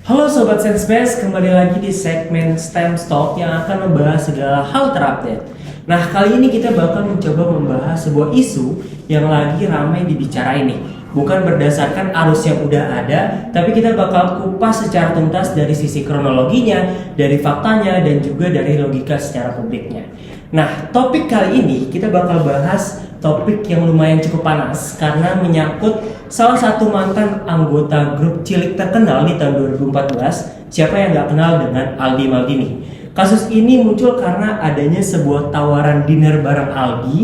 Halo Sobat Sensebase, kembali lagi di segmen STEM Talk yang akan membahas segala hal terupdate. Nah, kali ini kita bakal mencoba membahas sebuah isu yang lagi ramai dibicarain nih. Bukan berdasarkan arus yang udah ada, tapi kita bakal kupas secara tuntas dari sisi kronologinya, dari faktanya, dan juga dari logika secara publiknya. Nah, topik kali ini kita bakal bahas topik yang lumayan cukup panas karena menyangkut salah satu mantan anggota grup cilik terkenal di tahun 2014. Siapa yang gak kenal dengan Aldi Maldini? Kasus ini muncul karena adanya sebuah tawaran dinner bareng Aldi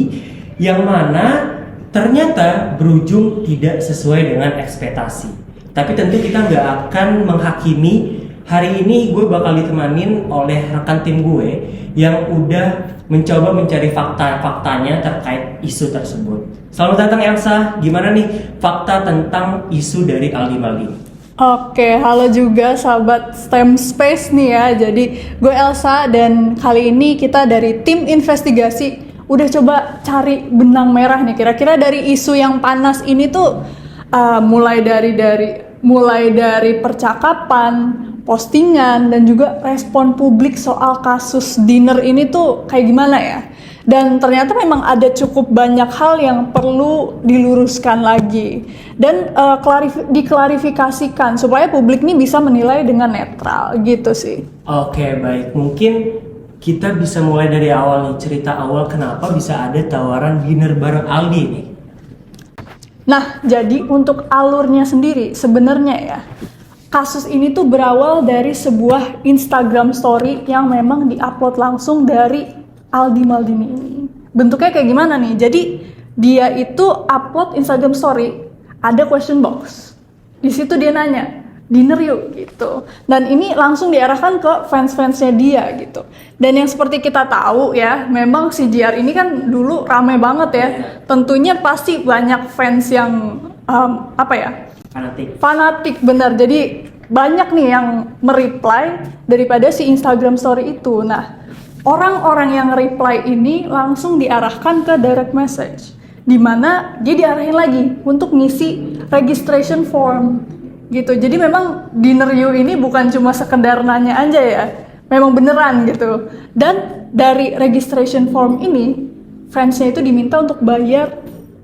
yang mana ternyata berujung tidak sesuai dengan ekspektasi. Tapi tentu kita nggak akan menghakimi. Hari ini gue bakal ditemanin oleh rekan tim gue yang udah mencoba mencari fakta-faktanya terkait isu tersebut. Selamat datang Elsa, gimana nih fakta tentang isu dari Aldi Maldini? Oke, halo juga sahabat STEM Space nih ya. Jadi gue Elsa dan kali ini kita dari tim investigasi udah coba cari benang merah nih. Kira-kira dari isu yang panas ini tuh mulai dari percakapan, postingan dan juga respon publik soal kasus dinner ini tuh kayak gimana ya. Dan ternyata memang ada cukup banyak hal yang perlu diluruskan lagi dan diklarifikasikan supaya publik ini bisa menilai dengan netral gitu sih. Oke, baik. Mungkin kita bisa mulai dari awal nih, cerita awal kenapa bisa ada tawaran dinner bareng Aldi nih. Nah, jadi untuk alurnya sendiri sebenarnya ya, kasus ini tuh berawal dari sebuah Instagram story yang memang diupload langsung dari Aldi Maldini ini. Bentuknya kayak gimana nih? Jadi dia itu upload Instagram story, ada question box. Di situ dia nanya, dinner yuk gitu. Dan ini langsung diarahkan ke fans-fansnya dia gitu. Dan yang seperti kita tahu ya, memang si JR ini kan dulu rame banget ya. Tentunya pasti banyak fans yang fanatik benar. Jadi banyak nih yang mereply daripada si Instagram story itu. Nah, orang-orang yang reply ini langsung diarahkan ke direct message, di mana dia diarahin lagi untuk ngisi registration form gitu. Jadi memang dinner you ini bukan cuma sekedar nanya aja ya, memang beneran gitu. Dan dari registration form ini fansnya itu diminta untuk bayar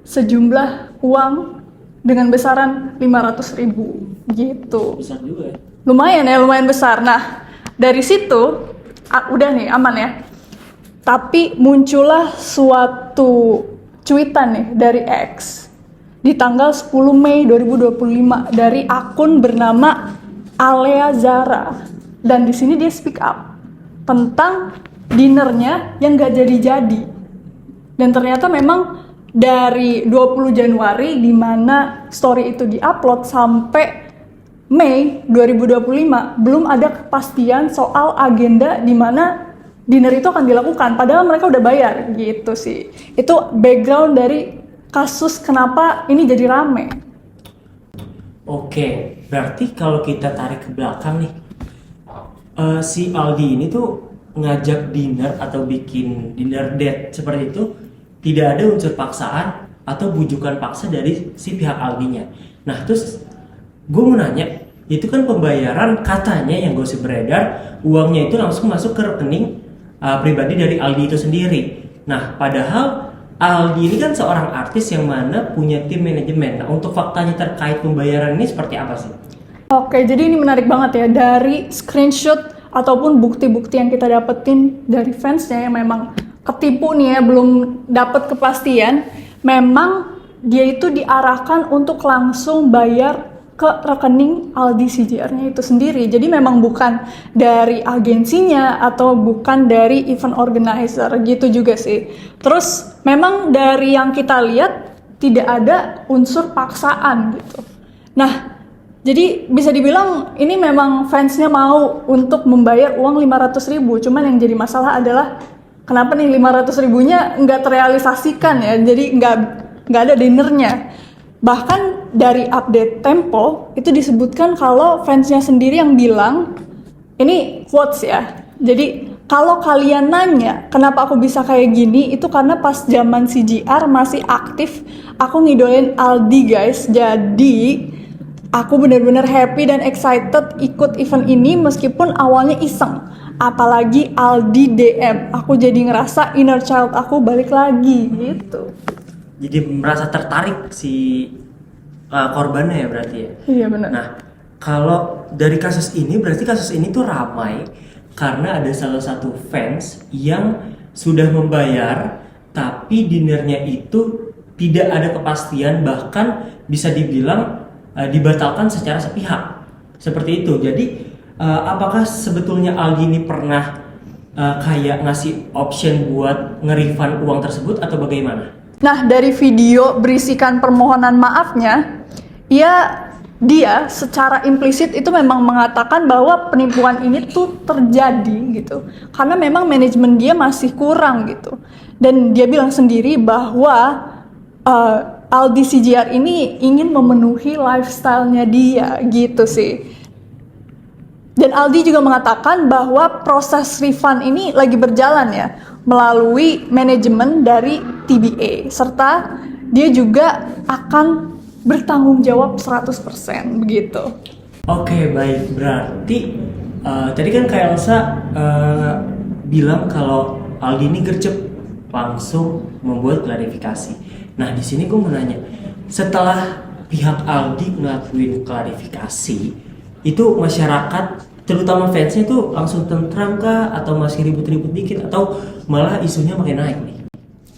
sejumlah uang dengan besaran 500.000 gitu. Besar juga ya? Lumayan besar. Nah, dari situ udah nih aman ya. Tapi muncullah suatu cuitan nih dari X di tanggal 10 Mei 2025 dari akun bernama Alea Zara. Dan di sini dia speak up tentang dinernya yang gak jadi-jadi. Dan ternyata memang dari 20 Januari di mana story itu diupload sampai Mei 2025 belum ada kepastian soal agenda di mana dinner itu akan dilakukan, padahal mereka udah bayar gitu sih. Itu background dari kasus kenapa ini jadi rame. Oke, berarti kalau kita tarik ke belakang nih, si Aldi ini tuh ngajak dinner atau bikin dinner date seperti itu tidak ada unsur paksaan atau bujukan paksa dari si pihak Aldinya. Nah, terus gue mau nanya, itu kan pembayaran katanya yang gosip beredar, uangnya itu langsung masuk ke rekening pribadi dari Aldi itu sendiri. Nah, padahal Aldi ini kan seorang artis yang mana punya tim manajemen. Nah, untuk faktanya terkait pembayaran ini seperti apa sih? Oke, jadi ini menarik banget ya, dari screenshot ataupun bukti-bukti yang kita dapetin dari fansnya yang memang ketipu nih ya, belum dapet kepastian. Memang dia itu diarahkan untuk langsung bayar ke rekening Aldi CJR-nya itu sendiri. Jadi memang bukan dari agensinya atau bukan dari event organizer gitu juga sih. Terus memang dari yang kita lihat tidak ada unsur paksaan gitu. Nah, jadi bisa dibilang ini memang fansnya mau untuk membayar uang 500.000. Cuman yang jadi masalah adalah kenapa nih 500.000-nya nggak terrealisasikan ya. Jadi nggak ada dinernya. Bahkan dari update Tempo itu disebutkan kalau fansnya sendiri yang bilang, ini quotes ya, jadi kalau kalian nanya kenapa aku bisa kayak gini, itu karena pas zaman CJR masih aktif aku ngidolain Aldi guys. Jadi Aku benar-benar happy dan excited ikut event ini meskipun awalnya iseng. Apalagi Aldi DM, aku jadi ngerasa inner child aku balik lagi gitu. Jadi merasa tertarik si korbannya ya berarti ya. Iya benar. Nah, kalau dari kasus ini berarti kasus ini tuh ramai karena ada salah satu fans yang sudah membayar tapi dinernya itu tidak ada kepastian, bahkan bisa dibilang dibatalkan secara sepihak. Seperti itu. Jadi apakah sebetulnya Aldi ini pernah kayak ngasih option buat nge-refund uang tersebut atau bagaimana? Nah, dari video berisikan permohonan maafnya, dia secara implisit itu memang mengatakan bahwa penipuan ini tuh terjadi gitu. Karena memang manajemen dia masih kurang gitu. Dan dia bilang sendiri bahwa Aldi CGR ini ingin memenuhi lifestyle-nya dia gitu sih. Dan Aldi juga mengatakan bahwa proses refund ini lagi berjalan ya melalui manajemen dari TBA, serta dia juga akan bertanggung jawab 100% begitu. Oke, baik. Berarti tadi kan Kak Elsa bilang kalau Aldi ini gercep langsung membuat klarifikasi. Nah, di sini gue mau nanya, setelah pihak Aldi ngelakuin klarifikasi, itu masyarakat terutama fansnya itu langsung tentram kah atau masih ribut-ribut dikit atau malah isunya makin naik nih?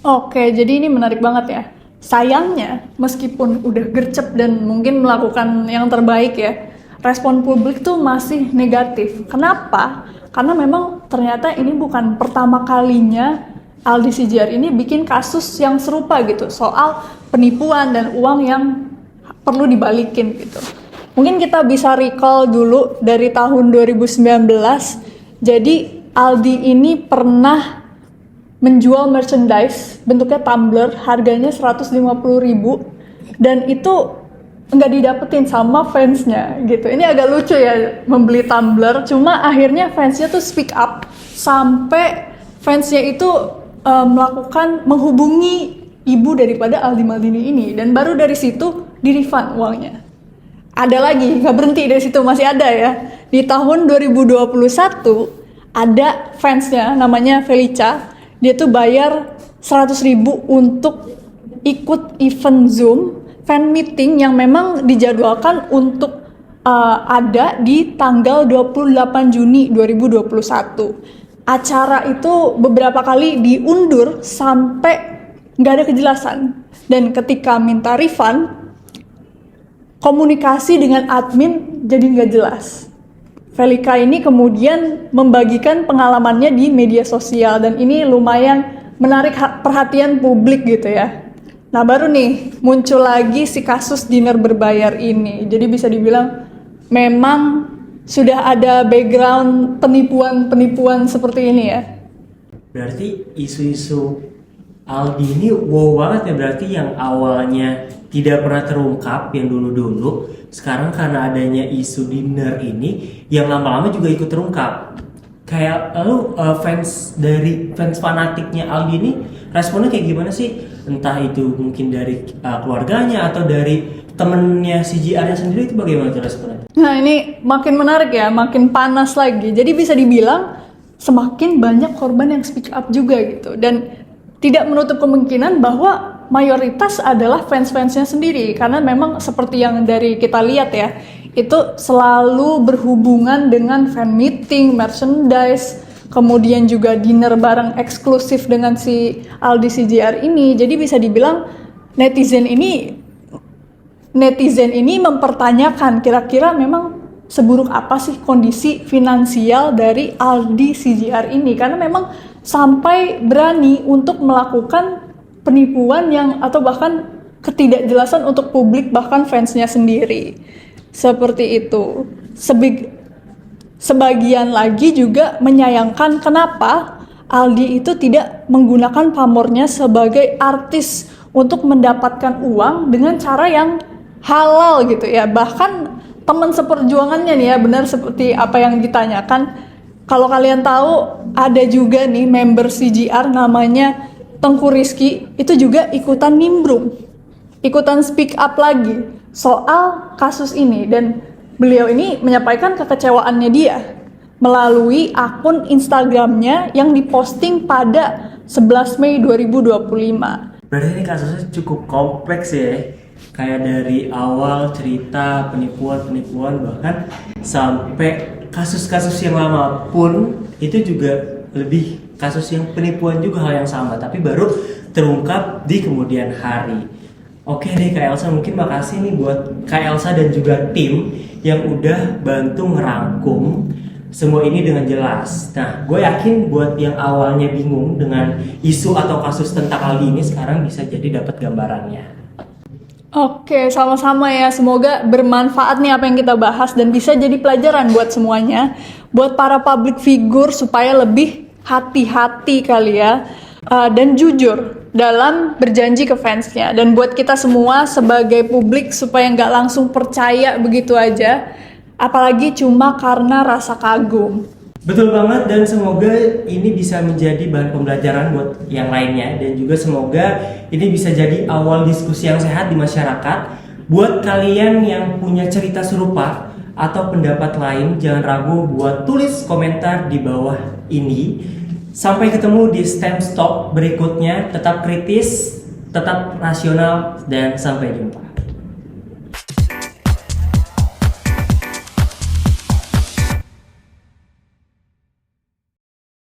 Oke, jadi ini menarik banget ya. Sayangnya, meskipun udah gercep dan mungkin melakukan yang terbaik ya, respon publik tuh masih negatif. Kenapa? Karena memang ternyata ini bukan pertama kalinya Aldi CGR ini bikin kasus yang serupa gitu, soal penipuan dan uang yang perlu dibalikin gitu. Mungkin kita bisa recall dulu dari tahun 2019, jadi Aldi ini pernah menjual merchandise bentuknya tumbler, harganya 150.000 dan itu nggak didapetin sama fansnya gitu. Ini agak lucu ya membeli tumbler, cuma akhirnya fansnya tuh speak up sampai fansnya itu menghubungi ibu daripada Aldi Maldini ini, dan baru dari situ di refund uangnya. Ada lagi, nggak berhenti dari situ, masih ada ya. Di tahun 2021 ada fansnya namanya Felicia, dia tuh bayar 100.000 untuk ikut event Zoom fan meeting yang memang dijadwalkan untuk ada di tanggal 28 Juni 2021. Acara itu beberapa kali diundur sampai nggak ada kejelasan. Dan ketika minta refund, komunikasi dengan admin jadi nggak jelas. Felika ini kemudian membagikan pengalamannya di media sosial dan ini lumayan menarik perhatian publik gitu ya. Nah baru nih muncul lagi si kasus dinner berbayar ini. Jadi bisa dibilang memang sudah ada background penipuan seperti ini ya. Berarti isu-isu Aldi ini wow banget ya, berarti yang awalnya tidak pernah terungkap yang dulu-dulu, sekarang karena adanya isu dinner ini yang lama-lama juga ikut terungkap. Kayak lu fans fanatiknya Aldi ini responnya kayak gimana sih? Entah itu mungkin dari keluarganya atau dari temennya CGR-nya sendiri, itu bagaimana tuh responnya? Nah ini makin menarik ya, makin panas lagi. Jadi bisa dibilang semakin banyak korban yang speak up juga gitu. Dan tidak menutup kemungkinan bahwa mayoritas adalah fans-fansnya sendiri. Karena memang seperti yang dari kita lihat ya, itu selalu berhubungan dengan fan meeting, merchandise, kemudian juga dinner bareng eksklusif dengan si Aldi CGR ini. Jadi bisa dibilang netizen ini mempertanyakan kira-kira memang seburuk apa sih kondisi finansial dari Aldi CGR ini, karena memang sampai berani untuk melakukan penipuan yang atau bahkan ketidakjelasan untuk publik bahkan fansnya sendiri. Seperti itu. Sebagian lagi juga menyayangkan kenapa Aldi itu tidak menggunakan pamornya sebagai artis untuk mendapatkan uang dengan cara yang halal gitu ya. Bahkan teman seperjuangannya nih ya, benar seperti apa yang ditanyakan. Kalau kalian tahu ada juga nih member CGR namanya Tengku Rizky, itu juga ikutan nimbrung, ikutan speak up lagi soal kasus ini, dan beliau ini menyampaikan kekecewaannya dia melalui akun Instagramnya yang diposting pada 11 Mei 2025. Berarti ini kasusnya cukup kompleks ya. Kayak dari awal cerita penipuan bahkan sampai kasus-kasus yang lama pun itu juga lebih kasus yang penipuan juga hal yang sama, tapi baru terungkap di kemudian hari. Oke deh Kak Elsa, mungkin makasih nih buat Kak Elsa dan juga tim yang udah bantu ngerangkum semua ini dengan jelas. Nah, gue yakin buat yang awalnya bingung dengan isu atau kasus tentang hal ini sekarang bisa jadi dapat gambarannya. Oke, sama-sama ya. Semoga bermanfaat nih apa yang kita bahas dan bisa jadi pelajaran buat semuanya. Buat para public figure supaya lebih hati-hati kali ya. Dan jujur dalam berjanji ke fansnya. Dan buat kita semua sebagai publik supaya nggak langsung percaya begitu aja. Apalagi cuma karena rasa kagum. Betul banget, dan semoga ini bisa menjadi bahan pembelajaran buat yang lainnya, dan juga semoga ini bisa jadi awal diskusi yang sehat di masyarakat. Buat kalian yang punya cerita serupa atau pendapat lain, jangan ragu buat tulis komentar di bawah ini. Sampai ketemu di STEM Talk berikutnya. Tetap kritis, tetap rasional, dan sampai jumpa.